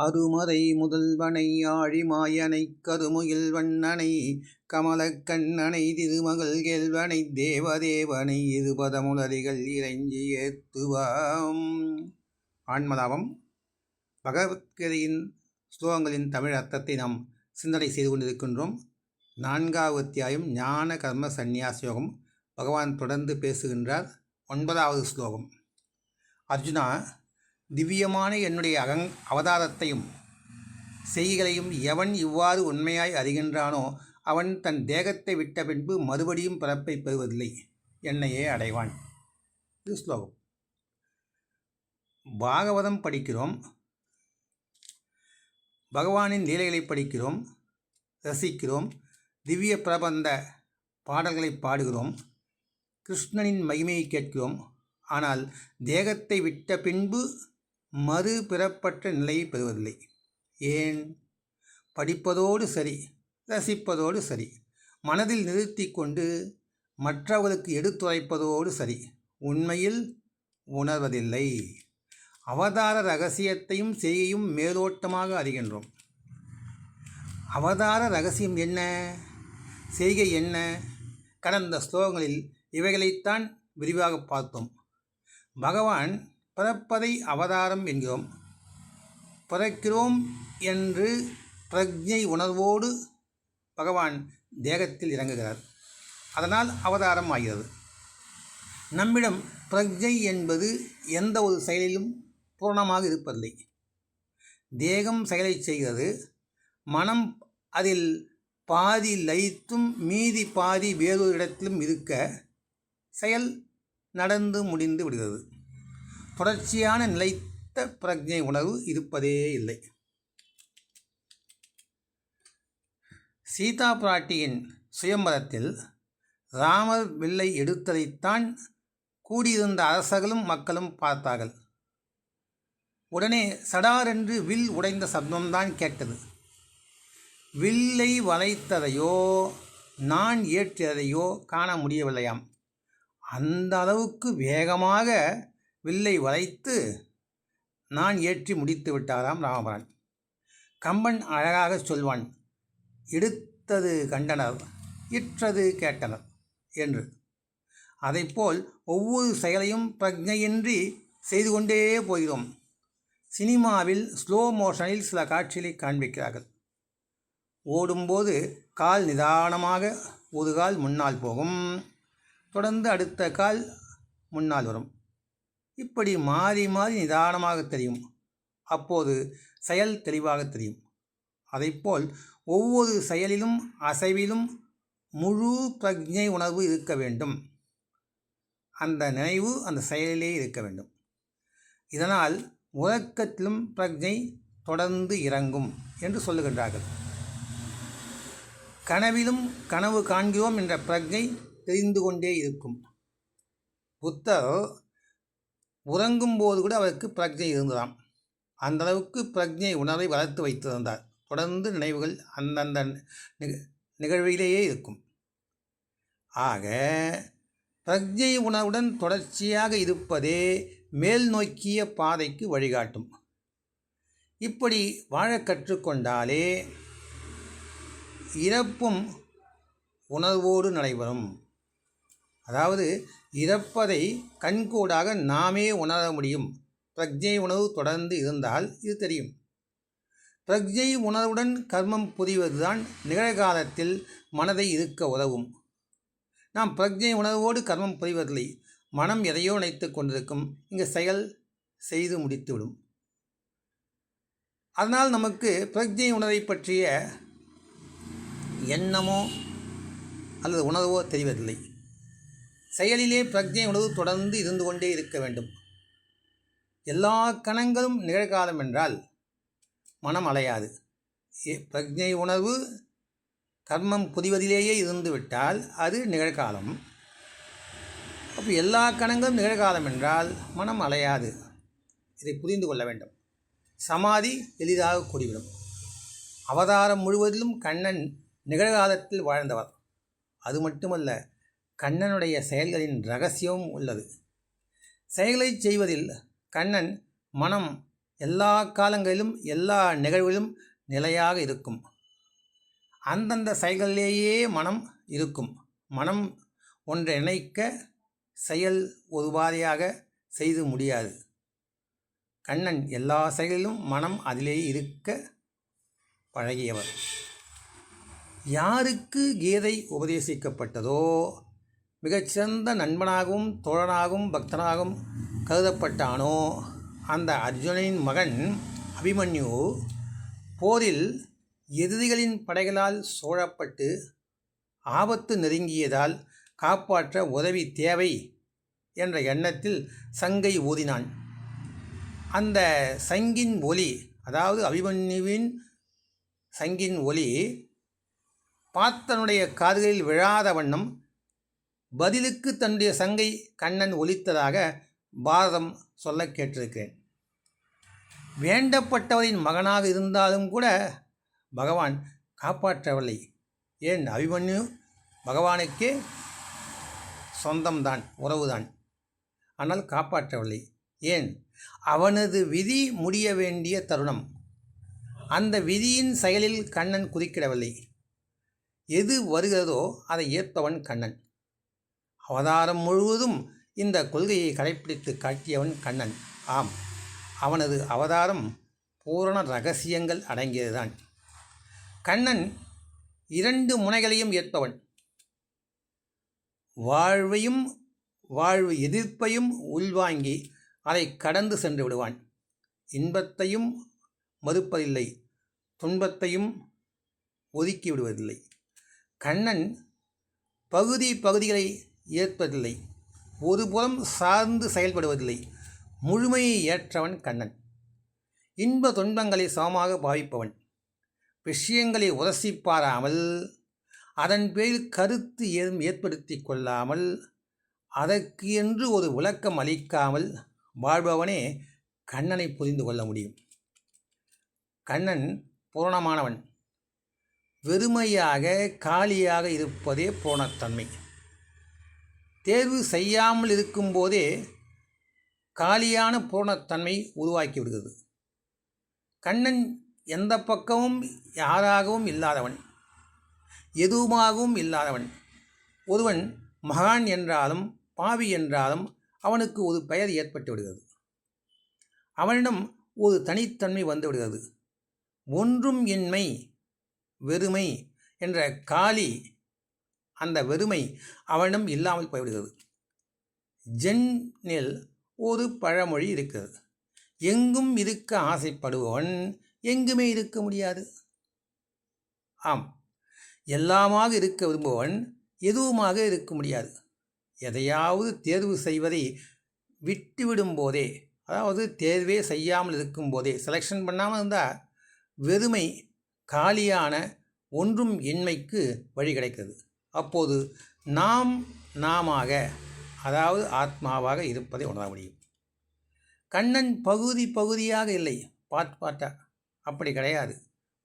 அருமறை முதல்வனை ஆழிமாயனைக் கருமுகில் வண்ணனை கமலக் கண்ணனை திருமகள் கேள்வனை தேவதேவனை இருபதமுலரிகள் இறைஞ்சி ஏத்துவாம். ஆன்மலாபம். பகவத்கீதையின் ஸ்லோகங்களின் தமிழ் அர்த்தத்தை நாம் சிந்தனை செய்து கொண்டிருக்கின்றோம். 4வது அத்தியாயம் ஞான கர்ம சந்நியாச யோகம். பகவான் தொடர்ந்து பேசுகின்றார். 9வது ஸ்லோகம். அர்ஜுனா, திவ்யமான என்னுடைய அவதாரத்தையும் செய்கைகளையும் எவன் இவ்வாறு உண்மையாய் அறிகின்றானோ அவன் தன் தேகத்தை விட்ட பின்பு மறுபடியும் பிறப்பை பெறுவதில்லை, என்னையே அடைவான். இது ஸ்லோகம். பாகவதம் படிக்கிறோம், பகவானின் லீலைகளை படிக்கிறோம், ரசிக்கிறோம், திவ்ய பிரபந்த பாடல்களை பாடுகிறோம், கிருஷ்ணனின் மகிமையை கேட்கிறோம். ஆனால் தேகத்தை விட்ட பின்பு மறுபிறப்பற்ற நிலையை பெறுவதில்லை. ஏன்? படிப்பதோடு சரி, ரசிப்பதோடு சரி, மனதில் நிறுத்தி கொண்டு மற்றவர்களுக்கு எடுத்துரைப்பதோடு சரி, உண்மையில் உணர்வதில்லை. அவதார ரகசியத்தையும் செய்கையும் மேலோட்டமாக அறிகின்றோம். அவதார ரகசியம் என்ன, செய்கை என்ன? கடந்த ஸ்லோகங்களில் இவைகளைத்தான் விரிவாக பார்த்தோம். பகவான் பிறப்பதை அவதாரம் என்கிறோம். பிறக்கிறோம் என்று பிரஜை உணர்வோடு பகவான் தேகத்தில் இறங்குகிறார். அதனால் அவதாரம் ஆகிறது. நம்மிடம் பிரஜை என்பது எந்த ஒரு செயலிலும் பூரணமாக இருப்பதில்லை. தேகம் செயலை செய்கிறது, மனம் அதில் பாதி லயித்தும் மீதி பாதி வேறொரு இடத்திலும் இருக்க செயல் நடந்து முடிந்து விடுகிறது. தொடர்ச்சியான நிலைத்த பிரஜை உணர்வு இருப்பதே இல்லை. சீதா பிராட்டியின் சுயம்பரத்தில் ராமர் வில்லை எடுத்ததைத்தான் கூடியிருந்த அரசர்களும் மக்களும் பார்த்தார்கள். உடனே சடாரென்று வில் உடைந்த சப்தம்தான் கேட்டது. வில்லை வளைத்ததையோ நான் ஏற்றியதையோ காண முடியவில்லையாம். அந்த அளவுக்கு வேகமாக வில்லை வளைத்து நான் ஏற்றி முடித்து விட்டாராம் ராமபிரான். கம்பன் அழகாக சொல்வான், எடுத்தது கண்டனர், இற்றது கேட்டனர் என்று. அதைப்போல் ஒவ்வொரு செயலையும் பிரஜையின்றி செய்து கொண்டே போகிறோம். சினிமாவில் ஸ்லோ மோஷனில் சில காட்சிகளை காண்பிக்கிறார்கள். ஓடும்போது கால் நிதானமாக ஒரு கால் முன்னால் போகும், தொடர்ந்து அடுத்த கால் முன்னால் வரும். இப்படி மாறி மாறி நிதானமாக தெரியும். அப்போது செயல் தெளிவாக தெரியும். அதைப்போல் ஒவ்வொரு செயலிலும் அசைவிலும் முழு பிரஜை உணர்வு இருக்க வேண்டும். அந்த நினைவு அந்த செயலிலே இருக்க வேண்டும். இதனால் உறக்கத்திலும் பிரஜை தொடர்ந்து இறங்கும் என்று சொல்லுகின்றார்கள். கனவிலும் கனவு காண்கிறோம் என்ற பிரஜை தெரிந்து கொண்டே இருக்கும். புத்தர் உறங்கும்போது கூட அவருக்கு பிரஜை இருந்ததாம். அந்த அளவுக்கு பிரஜை உணர்வை வளர்த்து வைத்திருந்தார். தொடர்ந்து நினைவுகள் அந்தந்த நிகழ்விலேயே இருக்கும். ஆக பிரஜை உணர்வுடன் தொடர்ச்சியாக இருப்பதே மேல் நோக்கிய பாதைக்கு வழிகாட்டும். இப்படி வாழ கற்றுக்கொண்டாலே இறப்பும் உணர்வோடு நடைபெறும். அதாவது இறப்பதை கண்கூடாக நாமே உணர முடியும். பிரஜை உணர்வு தொடர்ந்து இருந்தால் இது தெரியும். பிரஜை உணர்வுடன் கர்மம் புரிவதுதான் நிகழ்காலத்தில் மனதை இருக்க உதவும். நாம் பிரஜை உணர்வோடு கர்மம் புரிவதில்லை. மனம் எதையோ நினைத்து கொண்டிருக்கும். இங்கு செயல் செய்து முடித்துவிடும். அதனால் நமக்கு பிரஜை உணர்வை பற்றிய எண்ணமோ அல்லது உணர்வோ தெரிவதில்லை. செயலிலே பிரஜை உணர்வு தொடர்ந்து இருந்து கொண்டே இருக்க வேண்டும். எல்லா கணங்களும் நிகழ்காலம் என்றால் மனம் அலையாது. பிரஜை உணர்வு கர்மம் புரிவதிலேயே இருந்துவிட்டால் அது நிகழ்காலம். அப்போ எல்லா கணங்களும் நிகழ்காலம் என்றால் மனம் அலையாது. இதை புரிந்து கொள்ள வேண்டும். சமாதி எளிதாக கூடிவிடும். அவதாரம் முழுவதிலும் கண்ணன் நிகழ்காலத்தில் வாழ்ந்தவர். அது மட்டுமல்ல, கண்ணனுடைய செயல்களின் இரகசியமும் உள்ளது. செயல்களை செய்வதில் கண்ணன் மனம் எல்லா காலங்களிலும் எல்லா நிகழ்வுகளிலும் நிலையாக இருக்கும். அந்தந்த செயல்களிலேயே மனம் இருக்கும். மனம் ஒன்றை நினைக்க செயல் ஒரு பாதையாக செய்து முடியாது. கண்ணன் எல்லா செயலிலும் மனம் அதிலேயே இருக்க பழகியவர். யாருக்கு கீதை உபதேசிக்கப்பட்டதோ மிகச்சிறந்த நண்பனாகவும் தோழனாகவும் பக்தனாகவும் கருதப்பட்டானோ அந்த அர்ஜுனனின் மகன் அபிமன்யு போரில் எதிரிகளின் படைகளால் சூழப்பட்டு ஆபத்து நெருங்கியதால் காப்பாற்ற உதவி தேவை என்ற எண்ணத்தில் சங்கை ஊதினான். அந்த சங்கின் ஒலி, அதாவது அபிமன்யுவின் சங்கின் ஒலி பார்த்தனுடைய காதுகளில் விழாத வண்ணம் பதிலுக்கு தன்னுடைய சங்கை கண்ணன் ஒலித்ததாக பாரதம் சொல்ல கேட்டிருக்கிறேன். வேண்டப்பட்டவரின் மகனாக இருந்தாலும் கூட பகவான் காப்பாற்றவில்லை. ஏன், அபிமன்யு பகவானுக்கே சொந்தம்தான், உறவுதான். ஆனால் காப்பாற்றவில்லை. ஏன், அவனது விதி முடிய வேண்டிய தருணம். அந்த விதியின் செயலில் கண்ணன் குறுக்கிடவில்லை. எது வருகிறதோ அதை ஏற்பவன் கண்ணன். அவதாரம் முழுவதும் இந்த கொள்கையை கடைப்பிடித்து காட்டியவன் கண்ணன். ஆம், அவனது அவதாரம் பூரண ரகசியங்கள் அடங்கியதுதான். கண்ணன் 2 முனைகளையும் ஏற்பவன். வாழ்வு எதிர்ப்பையும் உள்வாங்கி அதை கடந்து சென்று விடுவான். இன்பத்தையும் மறுப்பதில்லை, துன்பத்தையும் ஒதுக்கி விடுவதில்லை. கண்ணன் பகுதிகளை ஏற்பதில்லை, ஒருபுறம் சார்ந்து செயல்படுவதில்லை. முழுமையை ஏற்றவன் கண்ணன். இன்ப துன்பங்களை சமமாக பாவிப்பவன். விஷயங்களை உரசி பாராமல், அதன் பேரில் கருத்து ஏற்படுத்தி கொள்ளாமல், அதற்கு என்று ஒரு விளக்கம் அளிக்காமல் வாழ்பவனே கண்ணனை புரிந்து கொள்ள முடியும். கண்ணன் பூரணமானவன். வெறுமையாக காலியாக இருப்பதே பூரணத்தன்மை. தேர்வு செய்யாமல் இருக்கும்போதே காலியான பூரணத்தன்மை உருவாக்கி விடுகிறது. கண்ணன் எந்த பக்கமும் யாராகவும் இல்லாதவன், எதுவுமாகவும் இல்லாதவன். ஒருவன் மகான் என்றாலும் பாவி என்றாலும் அவனுக்கு ஒரு பெயர் ஏற்பட்டு விடுகிறது. அவனிடம் ஒரு தனித்தன்மை வந்து விடுகிறது. ஒன்றும் இன்மை, வெறுமை என்ற காலி, அந்த வெறுமை அவனிடம் இல்லாமல் போய்விடுகிறது. ஜென்னில் ஒரு பழமொழி இருக்கிறது. எங்கும் இருக்க ஆசைப்படுபவன் எங்குமே இருக்க முடியாது. ஆம், எல்லாமாக இருக்க விரும்புபவன் எதுவுமாக இருக்க முடியாது. எதையாவது தேர்வு செய்வதை விட்டுவிடும் போதே, அதாவது தேர்வே செய்யாமல் இருக்கும்போதே, செலெக்ஷன் பண்ணாமல் இருந்தால் வெறுமை, காலியான ஒன்றும் இன்மைக்கு வழி கிடைக்கிறது. அப்போது நாமாக, அதாவது ஆத்மாவாக இருப்பதை உணர முடியும். கண்ணன் பகுதியாக இல்லை, பார்ட்டாக. அப்படி கிடையாது.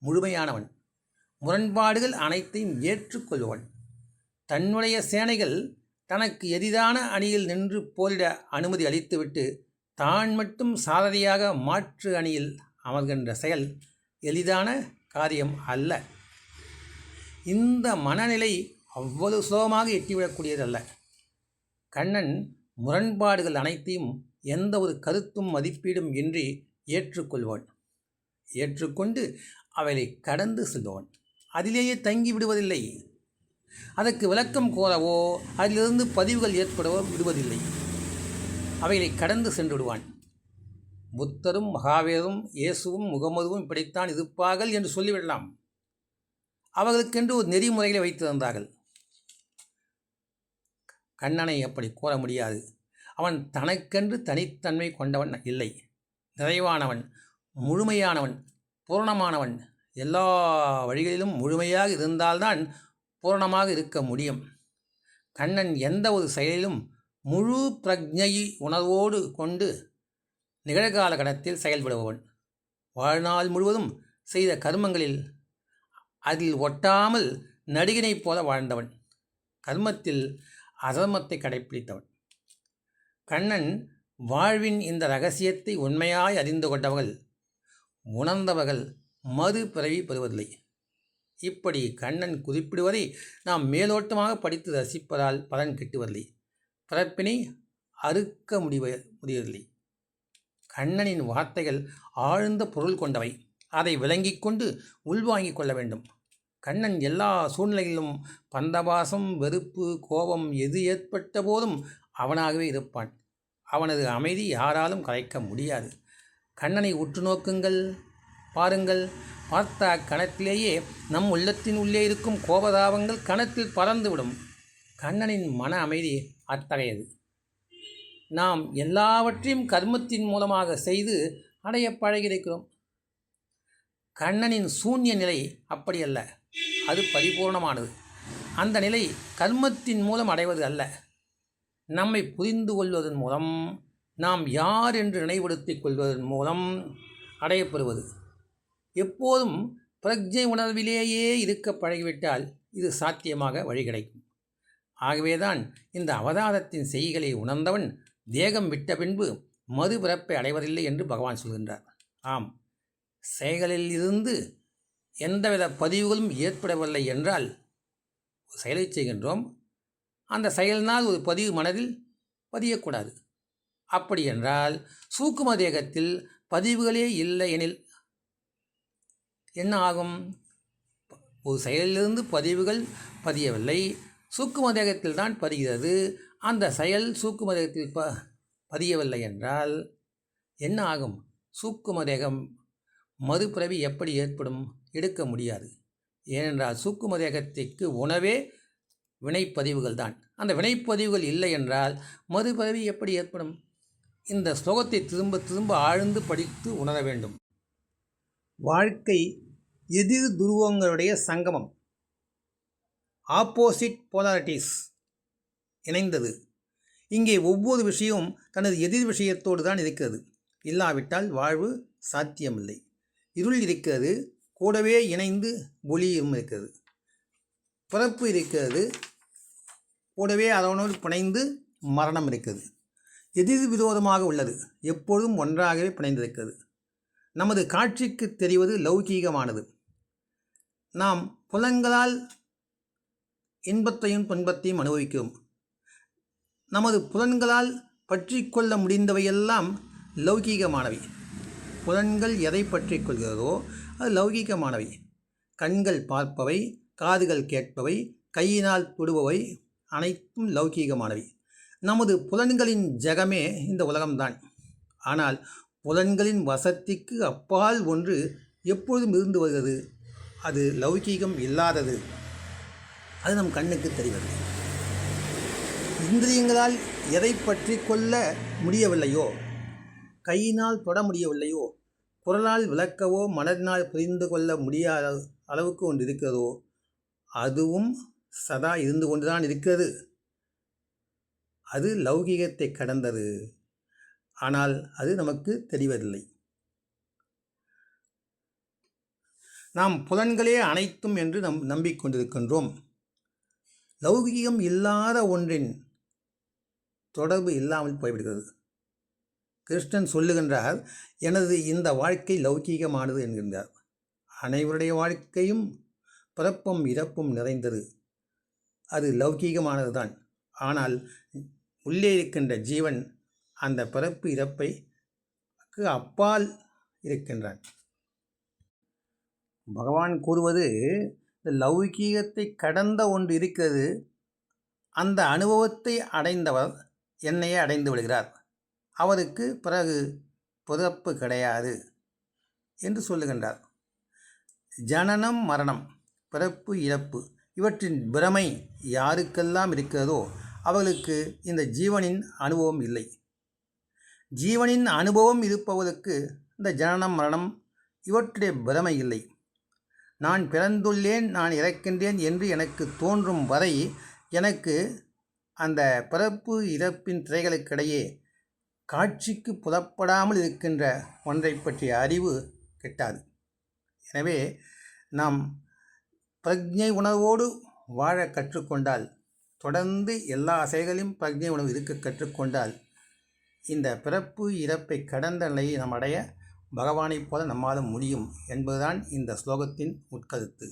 முழுமையானவன். முரண்பாடுகள் அனைத்தையும் ஏற்றுக்கொள்வன். தன்னுடைய சேனைகள் தனக்கு எதிரான அணியில் நின்று போரிட அனுமதி அளித்துவிட்டு தான் மட்டும் சாரதியாக மாற்று அணியில் அமர்கின்ற செயல் எளிதான காரியம் அல்ல. இந்த மனநிலை அவ்வளவு சுலபமாக எட்டிவிடக்கூடியதல்ல. கண்ணன் முரண்பாடுகள் அனைத்தையும் எந்த ஒரு கருத்தும் மதிப்பீடும் இன்றி ஏற்றுக்கொள்வான். ஏற்றுக்கொண்டு அவைகளை கடந்து செல்பவன். அதிலேயே தங்கி விடுவதில்லை. அதற்கு விளக்கம் கோரவோ அதிலிருந்து பதிவுகள் ஏற்படவோ விடுவதில்லை. அவைகளை கடந்து சென்று விடுவான். புத்தரும் மகாவீரரும் இயேசுவும் முகமதுவும் இப்படித்தான் இருப்பார்கள் என்று சொல்லிவிடலாம். அவர்களுக்கென்று ஒரு நெறிமுறைகளை வைத்திருந்தார்கள். கண்ணனை அப்படி கூற முடியாது. அவன் தனக்கென்று தனித்தன்மை கொண்டவன் இல்லை. நிறைவானவன், முழுமையானவன், பூரணமானவன். எல்லா வழிகளிலும் முழுமையாக இருந்தால்தான் பூரணமாக இருக்க முடியும். கண்ணன் எந்த ஒரு செயலிலும் முழு பிரஜை உணர்வோடு கொண்டு நிகழ்கால கடத்தில் செயல்படுபவன். வாழ்நாள் முழுவதும் செய்த கர்மங்களில் அதில் ஒட்டாமல் நடிகனைப் போல வாழ்ந்தவன். கர்மத்தில் அதர்மத்தை கடைப்பிடித்தவன். கண்ணன் வாழ்வின் இந்த இரகசியத்தை உண்மையாய் அறிந்து கொண்டவர்கள் உணர்ந்தவர்கள் மறுபிறவி பெறுவதில்லை. இப்படி கண்ணன் குறிப்பிடுவதை நாம் மேலோட்டமாக படித்து ரசிப்பதால் பலன் கிட்டுவதில்லை. பிறப்பினை அறுக்க முடியவில்லை. கண்ணனின் வார்த்தைகள் ஆழ்ந்த பொருள் கொண்டவை. அதை விளங்கிக் கொண்டு உள்வாங்கிக் கொள்ள வேண்டும். கண்ணன் எல்லா சூழ்நிலைகளிலும் பந்தபாசம், வெறுப்பு, கோபம் எது ஏற்பட்ட போதும் அவனாகவே இருப்பான். அவனது அமைதி யாராலும் கலைக்க முடியாது. கண்ணனை உற்று நோக்குங்கள், பாருங்கள். பார்த்த கணத்திலேயே நம் உள்ளத்தின் உள்ளே இருக்கும் கோபதாபங்கள் கணத்தில் பறந்துவிடும். கண்ணனின் மன அமைதி அத்தகையது. நாம் எல்லாவற்றையும் கர்மத்தின் மூலமாக செய்து அடைய பழகியிருக்கிறோம். கண்ணனின் சூன்ய நிலை அப்படியல்ல, அது பரிபூர்ணமானது. அந்த நிலை கர்மத்தின் மூலம் அடைவது அல்ல, நம்மை புரிந்து கொள்வதன் மூலம், நாம் யார் என்று நினைவுபடுத்திக் கொள்வதன் மூலம் அடையப்பெறுவது. எப்போதும் பிரஜை உணர்விலேயே இருக்க பழகிவிட்டால் இது சாத்தியமாக வழி கிடைக்கும். ஆகவேதான் இந்த அவதாரத்தின் செய்கைகளை உணர்ந்தவன் தேகம் விட்ட பின்பு மறுபிறப்பை அடைவதில்லை என்று பகவான் சொல்கின்றார். ஆம், செயல்களில் இருந்து எந்தவித பதிவுகளும் ஏற்படவில்லை என்றால் செயலை செய்கின்றோம், அந்த செயலினால் ஒரு பதிவு மனதில் பதியக்கூடாது. அப்படி என்றால் சூக்கும தேகத்தில் பதிவுகளே இல்லை எனில் என்ன ஆகும்? ஒரு செயலிலிருந்து பதிவுகள் பதியவில்லை, சூக்கும தேகத்தில் தான் பதிகிறது. அந்த செயல் சூக்கும தேகத்தில் பதியவில்லை என்றால் என்ன ஆகும்? சூக்கும தேகம் மறுபிறவி எப்படி ஏற்படும்? எடுக்க முடியாது. ஏனென்றால் சூக்கும தேகத்திற்கு உணவே வினைப்பதிவுகள் தான். அந்த வினைப்பதிவுகள் இல்லை என்றால் மறுபிறவி எப்படி ஏற்படும்? இந்த ஸ்லோகத்தை திரும்ப திரும்ப ஆழ்ந்து படித்து உணர வேண்டும். வாழ்க்கை எதிர் துருவங்களுடைய சங்கமம், ஆப்போசிட் போலாரிட்டிஸ் இணைந்தது. இங்கே ஒவ்வொரு விஷயமும் தனது எதிர் விஷயத்தோடு தான் இருக்கிறது. இல்லாவிட்டால் வாழ்வு சாத்தியமில்லை. இருள் இருக்கிறது, கூடவே இணைந்து ஒளியும் இருக்கிறது. பிறப்பு இருக்கிறது, கூடவே அதனோடு பிணைந்து மரணம் இருக்கிறது. எதிர் விரோதமாக உள்ளது, எப்பொழுதும் ஒன்றாகவே பிணைந்திருக்கிறது. நமது காட்சிக்கு தெரிவது லௌகீகமானது. நாம் புலன்களால் இன்பத்தையும் துன்பத்தையும் அனுபவிக்கிறோம். நமது புலன்களால் பற்றி கொள்ள முடிந்தவையெல்லாம் லௌகீகமானவை. புலன்கள் எதை பற்றி கொள்கிறதோ அது லௌகீகமானவை. கண்கள் பார்ப்பவை, காதுகள் கேட்பவை, கையினால் தொடுபவை அனைத்தும் லௌகீகமானவை. நமது புலன்களின் ஜெகமே இந்த உலகம்தான். ஆனால் புலன்களின் வசத்திற்கு அப்பால் ஒன்று எப்பொழுதும் இருந்து வருகிறது. அது லௌகீகம் இல்லாதது. அது நம் கண்ணுக்கு தெரிவது. இந்திரியங்களால் எதை பற்றி கொள்ள முடியவில்லையோ, கையினால் தொட முடியவில்லையோ, குரலால் விளக்கவோ மனதினால் புரிந்து கொள்ள முடியாத அளவுக்கு ஒன்று இருக்கிறதோ, அதுவும் சதா இருந்து கொண்டுதான் இருக்கிறது. அது லௌகீகத்தை கடந்தது. ஆனால் அது நமக்கு தெரிவதில்லை. நாம் புலன்களே அனைத்தும் என்று நம்பிக்கொண்டிருக்கின்றோம். லௌகீகம் இல்லாத ஒன்றின் தொடர்பு இல்லாமல் போய்விடுகிறது. கிருஷ்ணன் சொல்லுகின்றார், எனது இந்த வாழ்க்கை லௌகீகமானது என்கின்றார். அனைவருடைய வாழ்க்கையும் பிறப்பும் இறப்பும் நிறைந்தது. அது லௌகீகமானது தான். ஆனால் உள்ளே இருக்கின்ற ஜீவன் அந்த பிறப்பு இறப்பைக்கு அப்பால் இருக்கின்றான். பகவான் கூறுவது, இந்த லௌகீகத்தை கடந்த ஒன்று இருக்கிறது. அந்த அனுபவத்தை அடைந்தவர் என்னையே அடைந்து விடுகிறார். அவருக்கு பிறகு பிறப்பு கிடையாது என்று சொல்லுகின்றார். ஜனனம் மரணம், பிறப்பு இறப்பு இவற்றின் பிரமை யாருக்கெல்லாம் இருக்கிறதோ அவர்களுக்கு இந்த ஜீவனின் அனுபவம் இல்லை. ஜீவனின் அனுபவம் இருப்பவருக்கு இந்த ஜனனம் மரணம் இவற்றுடைய பிரமை இல்லை. நான் பிறந்துள்ளேன், நான் இறக்கின்றேன் என்று எனக்கு தோன்றும் வரை எனக்கு அந்த பிறப்பு இறப்பின் திரைகளுக்கிடையே காட்சிக்கு புலப்படாமல் இருக்கின்ற ஒன்றை பற்றிய அறிவு கிட்டாது. எனவே நாம் பிரஜை உணர்வோடு வாழ கற்றுக்கொண்டால், தொடர்ந்து எல்லா செயல்களையும் பிரஜை உணர்வு இருக்க கற்றுக்கொண்டால், இந்த பிறப்பு இறப்பை கடந்த நிலையை நாம் அடைய பகவானைப் போல நம்மாலும் முடியும் என்பதுதான் இந்த ஸ்லோகத்தின் உட்கருத்து.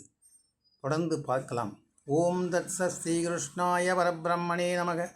தொடர்ந்து பார்க்கலாம். ஓம் தத்ச ஸ்ரீகிருஷ்ணாய பரபிரம்மணே நமக.